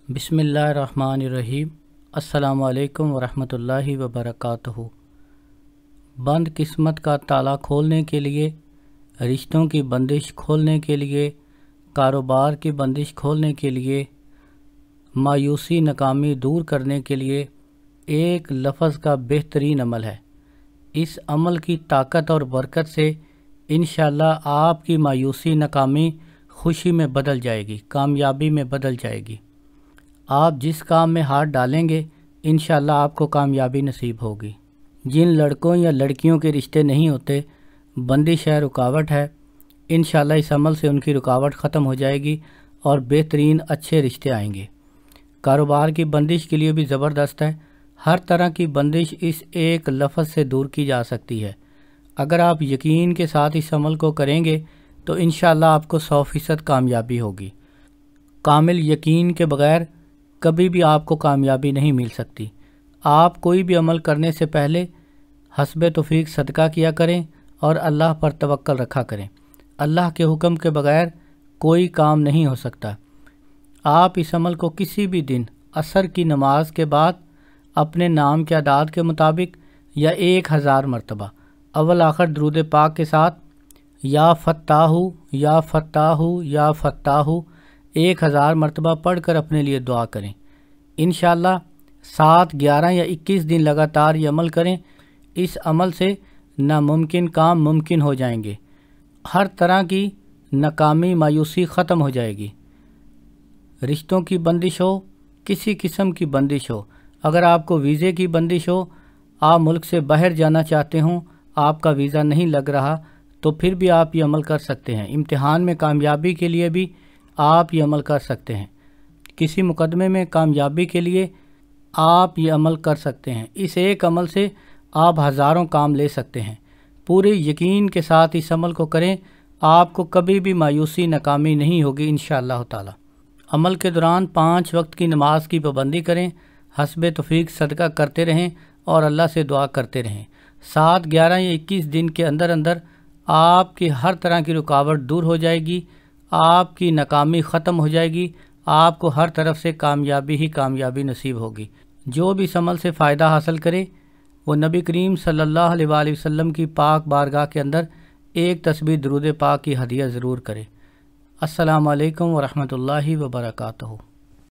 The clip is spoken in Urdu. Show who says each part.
Speaker 1: بسم اللہ الرحمن الرحیم۔ السلام علیکم ورحمۃ اللہ وبرکاتہ۔ بند قسمت کا تالا کھولنے کے لیے، رشتوں کی بندش کھولنے کے لیے، کاروبار کی بندش کھولنے کے لیے، مایوسی ناکامی دور کرنے کے لیے ایک لفظ کا بہترین عمل ہے۔ اس عمل کی طاقت اور برکت سے انشاءاللہ آپ کی مایوسی ناکامی خوشی میں بدل جائے گی، کامیابی میں بدل جائے گی۔ آپ جس کام میں ہاتھ ڈالیں گے انشاءاللہ آپ کو کامیابی نصیب ہوگی۔ جن لڑکوں یا لڑکیوں کے رشتے نہیں ہوتے، بندش ہے، رکاوٹ ہے، انشاءاللہ اس عمل سے ان کی رکاوٹ ختم ہو جائے گی اور بہترین اچھے رشتے آئیں گے۔ کاروبار کی بندش کے لیے بھی زبردست ہے۔ ہر طرح کی بندش اس ایک لفظ سے دور کی جا سکتی ہے۔ اگر آپ یقین کے ساتھ اس عمل کو کریں گے تو انشاءاللہ آپ کو 100% کامیابی ہوگی۔ کامل یقین کے بغیر کبھی بھی آپ کو کامیابی نہیں مل سکتی۔ آپ کوئی بھی عمل کرنے سے پہلے حسب توفیق صدقہ کیا کریں اور اللہ پر توکل رکھا کریں۔ اللہ کے حکم کے بغیر کوئی کام نہیں ہو سکتا۔ آپ اس عمل کو کسی بھی دن عصر کی نماز کے بعد اپنے نام کے اعداد کے مطابق یا 1000 مرتبہ اول آخر درود پاک کے ساتھ یا فتاحو یا فتاحو یا فتاحو 1000 مرتبہ پڑھ کر اپنے لیے دعا کریں۔ انشاءاللہ 7، 11 یا 21 دن لگاتار یہ عمل کریں۔ اس عمل سے ناممکن کام ممکن ہو جائیں گے۔ ہر طرح کی ناکامی مایوسی ختم ہو جائے گی۔ رشتوں کی بندش ہو، کسی قسم کی بندش ہو، اگر آپ کو ویزے کی بندش ہو، آپ ملک سے باہر جانا چاہتے ہوں، آپ کا ویزا نہیں لگ رہا، تو پھر بھی آپ یہ عمل کر سکتے ہیں۔ امتحان میں کامیابی کے لیے بھی آپ یہ عمل کر سکتے ہیں۔ کسی مقدمے میں کامیابی کے لیے آپ یہ عمل کر سکتے ہیں۔ اس ایک عمل سے آپ ہزاروں کام لے سکتے ہیں۔ پورے یقین کے ساتھ اس عمل کو کریں، آپ کو کبھی بھی مایوسی ناکامی نہیں ہوگی انشاءاللہ تعالی۔ عمل کے دوران 5 وقت کی نماز کی پابندی کریں، حسب توفیق صدقہ کرتے رہیں اور اللہ سے دعا کرتے رہیں۔ 7، 11 یا 21 دن کے اندر اندر آپ کی ہر طرح کی رکاوٹ دور ہو جائے گی، آپ کی ناکامی ختم ہو جائے گی، آپ کو ہر طرف سے کامیابی ہی کامیابی نصیب ہوگی۔ جو بھی اس عمل سے فائدہ حاصل کرے وہ نبی کریم صلی اللہ علیہ وآلہ وسلم کی پاک بارگاہ کے اندر ایک تسبیح درود پاک کی ہدیہ ضرور کرے۔ السلام علیکم ورحمۃ اللہ وبرکاتہ۔